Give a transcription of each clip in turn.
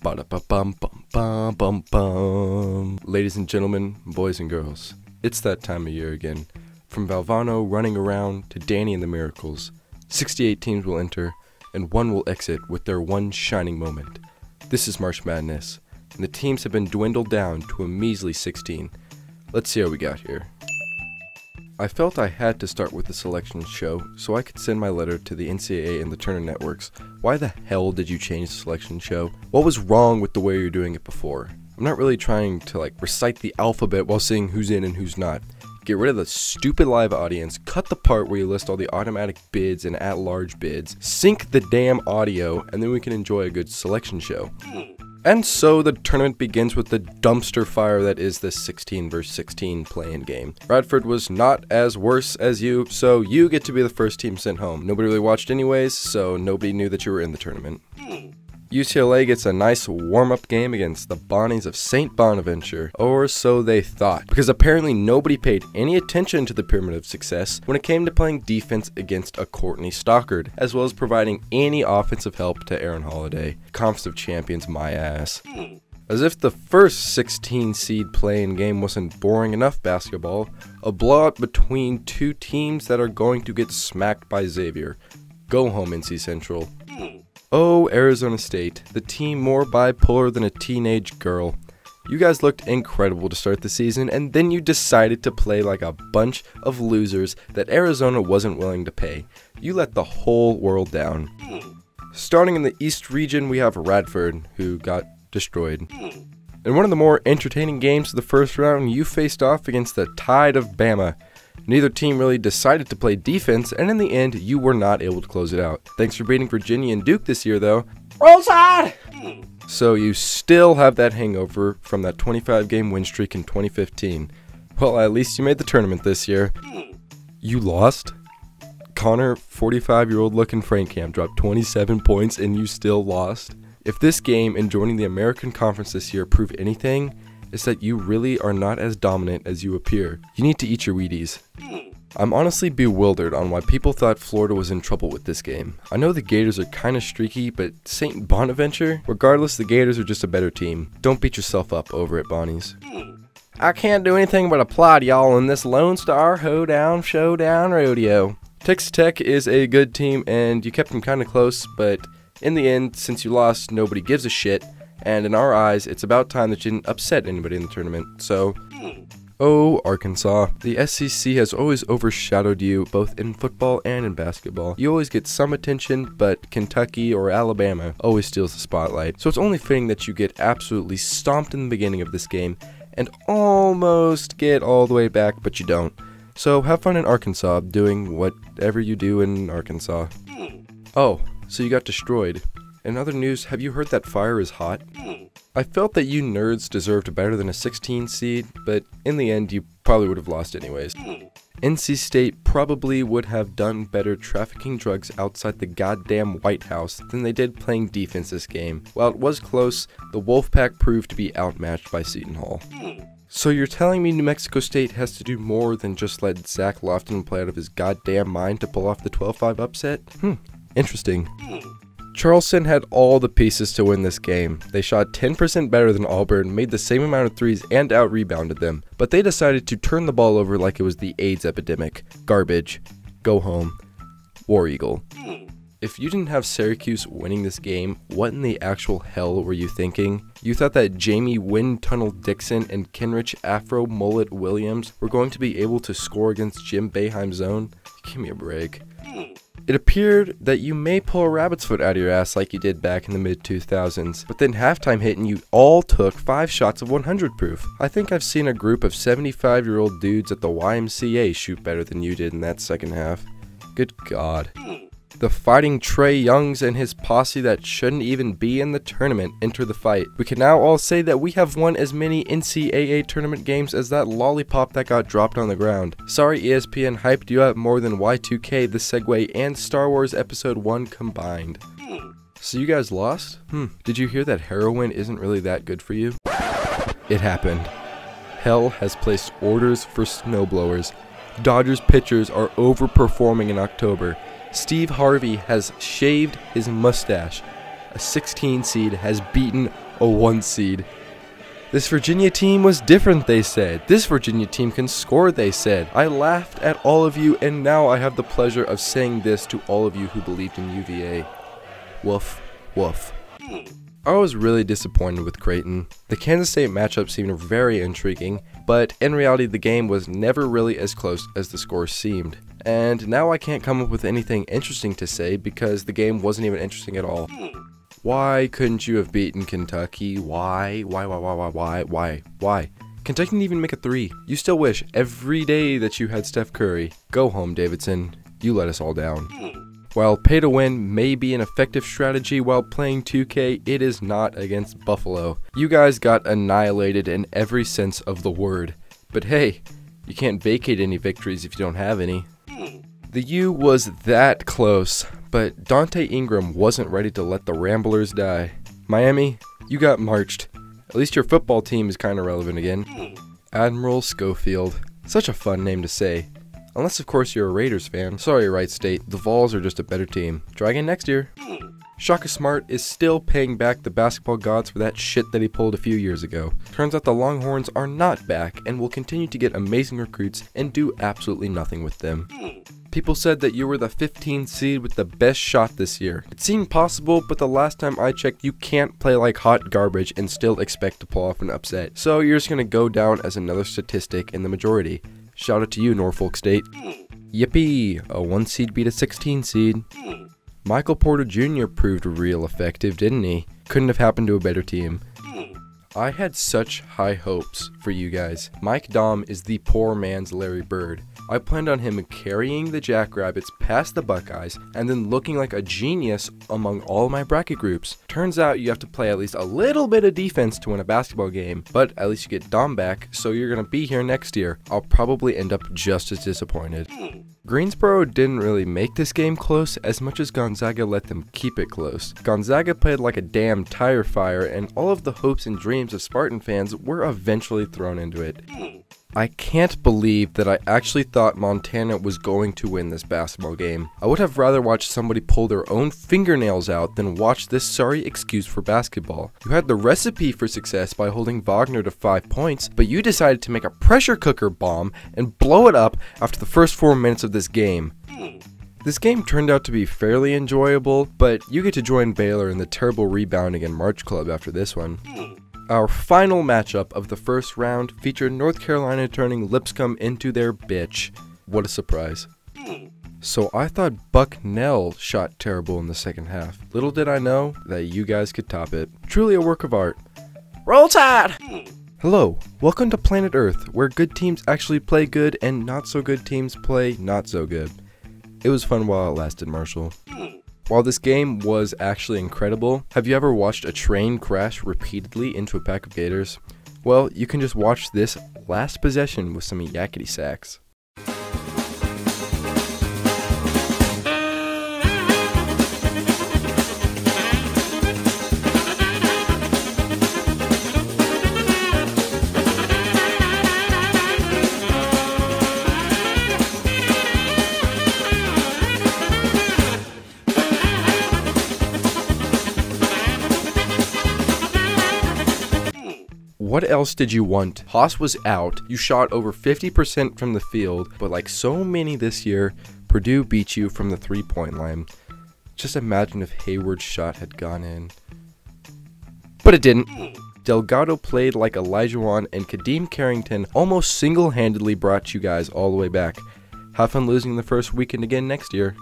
Ba-da-ba-bum-bum-bum-bum-bum. Ladies and gentlemen, boys and girls, it's that time of year again. From Valvano running around to Danny and the Miracles, 68 teams will enter, and one will exit with their one shining moment. This is March Madness, and the teams have been dwindled down to a measly 16. Let's see how we got here. I felt I had to start with the selection show so I could send my letter to the NCAA and the Turner networks. Why the hell did you change the selection show? What was wrong with the way you're doing it before? I'm not really trying to recite the alphabet while saying who's in and who's not. Get rid of the stupid live audience, cut the part where you list all the automatic bids and at-large bids, sync the damn audio, and then we can enjoy a good selection show. And so the tournament begins with the dumpster fire that is the 16 vs 16 play-in game. Radford was not as worse as you, so you get to be the first team sent home. Nobody really watched anyways, so nobody knew that you were in the tournament. UCLA gets a nice warm-up game against the Bonnies of St. Bonaventure, or so they thought, because apparently nobody paid any attention to the Pyramid of Success when it came to playing defense against a Courtney Stockard, as well as providing any offensive help to Aaron Holiday. Conference of Champions, my ass. As if the first 16 seed play-in game wasn't boring enough basketball, a blowout between two teams that are going to get smacked by Xavier. Go home, NC Central. Oh, Arizona State, the team more bipolar than a teenage girl. You guys looked incredible to start the season, and then you decided to play like a bunch of losers that Arizona wasn't willing to pay. You let the whole world down. Starting in the East region, we have Radford, who got destroyed. In one of the more entertaining games of the first round, you faced off against the Tide of Bama. Neither team really decided to play defense, and in the end, you were not able to close it out. Thanks for beating Virginia and Duke this year, though. Roll Tide! So you still have that hangover from that 25-game win streak in 2015. Well, at least you made the tournament this year. You lost? Connor, 45-year-old looking Frankham, dropped 27 points, and you still lost? If this game and joining the American Conference this year prove anything, is that you really are not as dominant as you appear. You need to eat your Wheaties. I'm honestly bewildered on why people thought Florida was in trouble with this game. I know the Gators are kinda streaky, but St. Bonaventure? Regardless, the Gators are just a better team. Don't beat yourself up over it, Bonnies. I can't do anything but applaud y'all in this Lone Star Hoedown Showdown Rodeo. Texas Tech is a good team, and you kept them kinda close, but in the end, since you lost, nobody gives a shit. And in our eyes, it's about time that you didn't upset anybody in the tournament, so... Oh, Arkansas. The SEC has always overshadowed you, both in football and in basketball. You always get some attention, but Kentucky or Alabama always steals the spotlight. So it's only fitting that you get absolutely stomped in the beginning of this game, and almost get all the way back, but you don't. So have fun in Arkansas, doing whatever you do in Arkansas. Oh, so you got destroyed. In other news, have you heard that fire is hot? I felt that you nerds deserved better than a 16 seed, but in the end you probably would have lost anyways. NC State probably would have done better trafficking drugs outside the goddamn White House than they did playing defense this game. While it was close, the Wolfpack proved to be outmatched by Seton Hall. So you're telling me New Mexico State has to do more than just let Zach Lofton play out of his goddamn mind to pull off the 12-5 upset? Interesting. Charleston had all the pieces to win this game. They shot 10% better than Auburn, made the same amount of threes, and out-rebounded them. But they decided to turn the ball over like it was the AIDS epidemic. Garbage. Go home. War Eagle. If you didn't have Syracuse winning this game, what in the actual hell were you thinking? You thought that Jamie Wind Tunnel Dixon and Kenrich Afro Mullet Williams were going to be able to score against Jim Boeheim's zone? Give me a break. It appeared that you may pull a rabbit's foot out of your ass like you did back in the mid-2000s, but then halftime hit and you all took 5 shots of 100 proof. I think I've seen a group of 75-year-old dudes at the YMCA shoot better than you did in that second half. Good God. The Fighting Trey Youngs and his posse that shouldn't even be in the tournament enter the fight. We can now all say that we have won as many NCAA tournament games as that lollipop that got dropped on the ground. Sorry ESPN hyped you up more than Y2K, The Segway, and Star Wars Episode 1 combined. So you guys lost? Did you hear that heroin isn't really that good for you? It happened. Hell has placed orders for snowblowers. Dodgers pitchers are overperforming in October. Steve Harvey has shaved his mustache. a 16 seed has beaten a 1 seed. This Virginia team was different, they said. This Virginia team can score, they said. I laughed at all of you, and now I have the pleasure of saying this to all of you who believed in UVA. Woof, woof. I was really disappointed with Creighton. The Kansas State matchup seemed very intriguing, but in reality the game was never really as close as the score seemed. And now I can't come up with anything interesting to say because the game wasn't even interesting at all. Why couldn't you have beaten Kentucky? Why? Kentucky didn't even make a 3. You still wish every day that you had Steph Curry. Go home, Davidson. You let us all down. While pay to win may be an effective strategy while playing 2K, it is not against Buffalo. You guys got annihilated in every sense of the word. But hey, you can't vacate any victories if you don't have any. The U was that close, but Dante Ingram wasn't ready to let the Ramblers die. Miami, you got marched. At least your football team is kinda relevant again. Admiral Schofield. Such a fun name to say. Unless, of course, you're a Raiders fan. Sorry, Wright State. The Vols are just a better team. Try again next year. Shaka Smart is still paying back the basketball gods for that shit that he pulled a few years ago. Turns out the Longhorns are not back and will continue to get amazing recruits and do absolutely nothing with them. People said that you were the 15th seed with the best shot this year. It seemed possible, but the last time I checked, you can't play like hot garbage and still expect to pull off an upset. So you're just gonna go down as another statistic in the majority. Shout out to you, Norfolk State. Yippee! A 1 seed beat a 16 seed. Michael Porter Jr. proved real effective, didn't he? Couldn't have happened to a better team. I had such high hopes for you guys. Mike Dom is the poor man's Larry Bird. I planned on him carrying the Jackrabbits past the Buckeyes and then looking like a genius among all my bracket groups. Turns out you have to play at least a little bit of defense to win a basketball game, but at least you get Dom back, so you're gonna be here next year. I'll probably end up just as disappointed. Greensboro didn't really make this game close as much as Gonzaga let them keep it close. Gonzaga played like a damn tire fire, and all of the hopes and dreams of Spartan fans were eventually thrown into it. I can't believe that I actually thought Montana was going to win this basketball game. I would have rather watched somebody pull their own fingernails out than watch this sorry excuse for basketball. You had the recipe for success by holding Wagner to 5 points, but you decided to make a pressure cooker bomb and blow it up after the first 4 minutes of this game. This game turned out to be fairly enjoyable, but you get to join Baylor in the terrible rebounding and March Club after this one. Our final matchup of the first round featured North Carolina turning Lipscomb into their bitch. What a surprise. So I thought Bucknell shot terrible in the second half. Little did I know that you guys could top it. Truly a work of art. Roll Tide! Hello, welcome to Planet Earth, where good teams actually play good and not so good teams play not so good. It was fun while it lasted, Marshall. While this game was actually incredible, have you ever watched a train crash repeatedly into a pack of gators? Well, you can just watch this last possession with some yakety sacks. What else did you want? Haas was out, you shot over 50% from the field, but like so many this year, Purdue beat you from the 3-point line. Just imagine if Hayward's shot had gone in. But it didn't. Delgado played like Elijah and Kadeem Carrington almost single-handedly brought you guys all the way back. Have fun losing the first weekend again next year.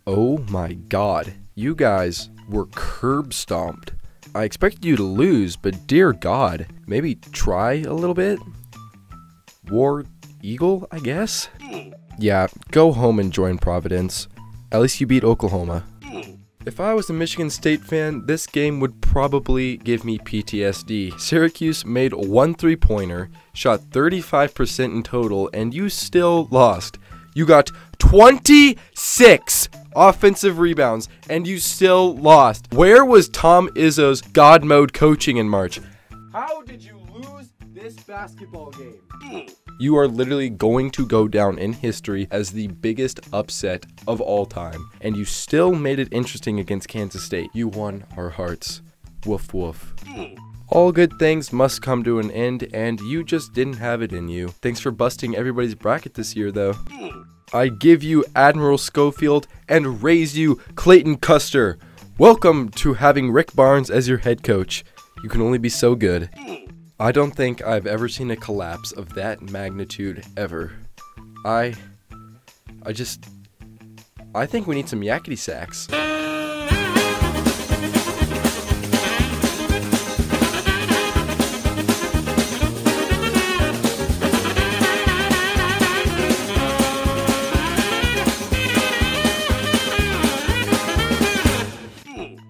Oh my god, you guys were curb stomped. I expected you to lose, but dear God, maybe try a little bit? War Eagle, I guess? Yeah, go home and join Providence. At least you beat Oklahoma. If I was a Michigan State fan, this game would probably give me PTSD. Syracuse made 1 3-pointer, shot 35% in total, and you still lost. You got 26 offensive rebounds, and you still lost. Where was Tom Izzo's God mode coaching in March? How did you lose this this basketball game. You are literally going to go down in history as the biggest upset of all time, and you still made it interesting against Kansas State. You won our hearts. Woof woof. All good things must come to an end, and you just didn't have it in you. Thanks for busting everybody's bracket this year, though. I give you Admiral Schofield and raise you Clayton Custer. Welcome to having Rick Barnes as your head coach. You can only be so good. I don't think I've ever seen a collapse of that magnitude ever. I think we need some yakety sax.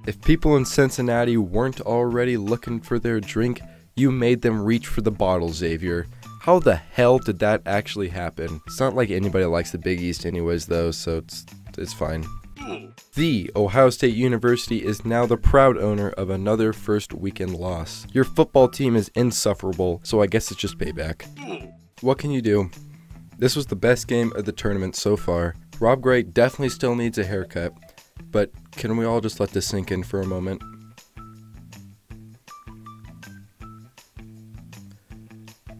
If people in Cincinnati weren't already looking for their drink, you made them reach for the bottle, Xavier. How the hell did that actually happen? It's not like anybody likes the Big East anyways though, so it's fine. The Ohio State University is now the proud owner of another first weekend loss. Your football team is insufferable, so I guess it's just payback. What can you do? This was the best game of the tournament so far. Rob Gray definitely still needs a haircut, but can we all just let this sink in for a moment?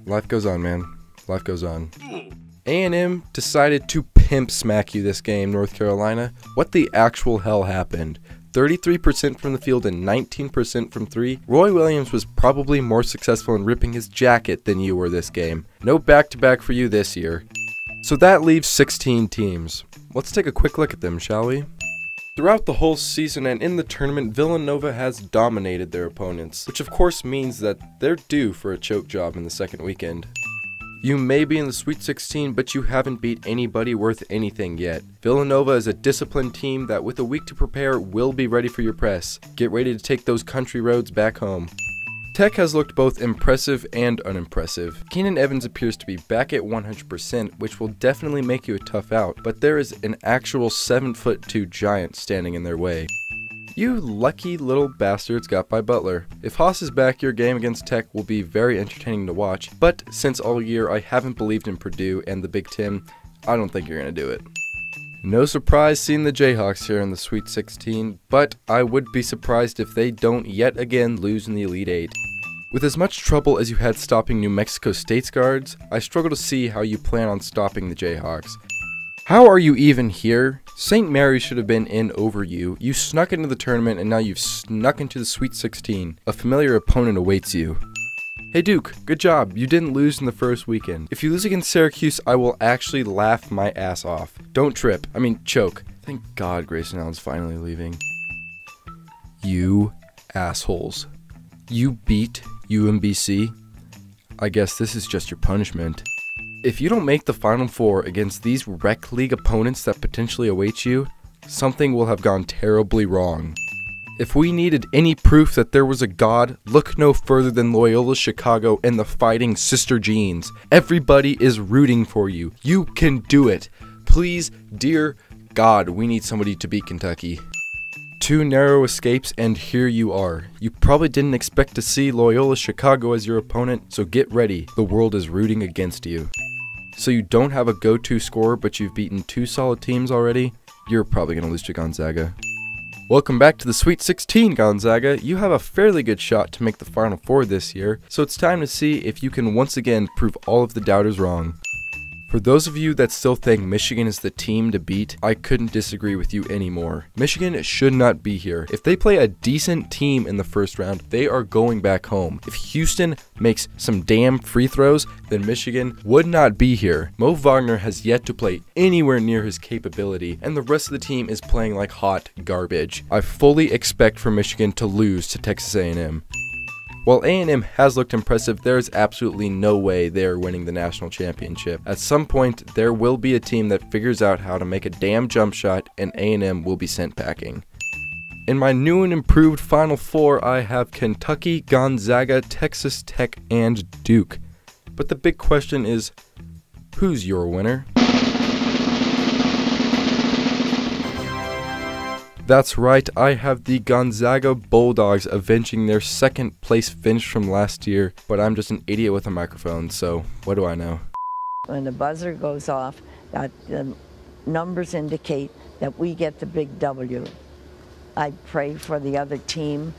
Life goes on, man. Life goes on. A&M decided to pimp smack you this game, North Carolina. What the actual hell happened? 33% from the field and 19% from 3. Roy Williams was probably more successful in ripping his jacket than you were this game. No back-to-back for you this year. So that leaves 16 teams. Let's take a quick look at them, shall we? Throughout the whole season and in the tournament, Villanova has dominated their opponents, which of course means that they're due for a choke job in the second weekend. You may be in the Sweet 16, but you haven't beat anybody worth anything yet. Villanova is a disciplined team that with a week to prepare will be ready for your press. Get ready to take those country roads back home. Tech has looked both impressive and unimpressive. Keenan Evans appears to be back at 100%, which will definitely make you a tough out, but there is an actual 7'2" giant standing in their way. You lucky little bastards got by Butler. If Haas is back, your game against Tech will be very entertaining to watch, but since all year I haven't believed in Purdue and the Big Ten, I don't think you're going to do it. No surprise seeing the Jayhawks here in the Sweet 16, but I would be surprised if they don't yet again lose in the Elite 8. With as much trouble as you had stopping New Mexico State's guards, I struggle to see how you plan on stopping the Jayhawks. How are you even here? St. Mary's should have been in over you. You snuck into the tournament and now you've snuck into the Sweet 16. A familiar opponent awaits you. Hey Duke, good job. You didn't lose in the first weekend. If you lose against Syracuse, I will actually laugh my ass off. Don't trip. I mean, choke. Thank God Grayson Allen's finally leaving. You assholes. You beat UMBC? I guess this is just your punishment. If you don't make the Final Four against these rec league opponents that potentially await you, something will have gone terribly wrong. If we needed any proof that there was a God, look no further than Loyola Chicago and the Fighting Sister Jeans. Everybody is rooting for you. You can do it. Please, dear God, we need somebody to beat Kentucky. 2 narrow escapes and here you are. You probably didn't expect to see Loyola Chicago as your opponent, so get ready. The world is rooting against you. So you don't have a go-to scorer, but you've beaten 2 solid teams already? You're probably going to lose to Gonzaga. Welcome back to the Sweet 16, Gonzaga. You have a fairly good shot to make the Final Four this year, so it's time to see if you can once again prove all of the doubters wrong. For those of you that still think Michigan is the team to beat, I couldn't disagree with you anymore. Michigan should not be here. If they play a decent team in the first round, they are going back home. If Houston makes some damn free throws, then Michigan would not be here. Mo Wagner has yet to play anywhere near his capability, and the rest of the team is playing like hot garbage. I fully expect for Michigan to lose to Texas A&M. While A&M has looked impressive, there is absolutely no way they are winning the national championship. At some point, there will be a team that figures out how to make a damn jump shot, and A&M will be sent packing. In my new and improved Final Four, I have Kentucky, Gonzaga, Texas Tech, and Duke. But the big question is, who's your winner? That's right, I have the Gonzaga Bulldogs avenging their second place finish from last year, but I'm just an idiot with a microphone, so what do I know? When the buzzer goes off, the numbers indicate that we get the big W. I pray for the other team,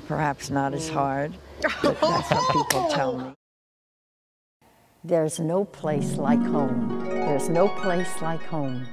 perhaps not as hard, but that's what people tell me. There's no place like home. There's no place like home.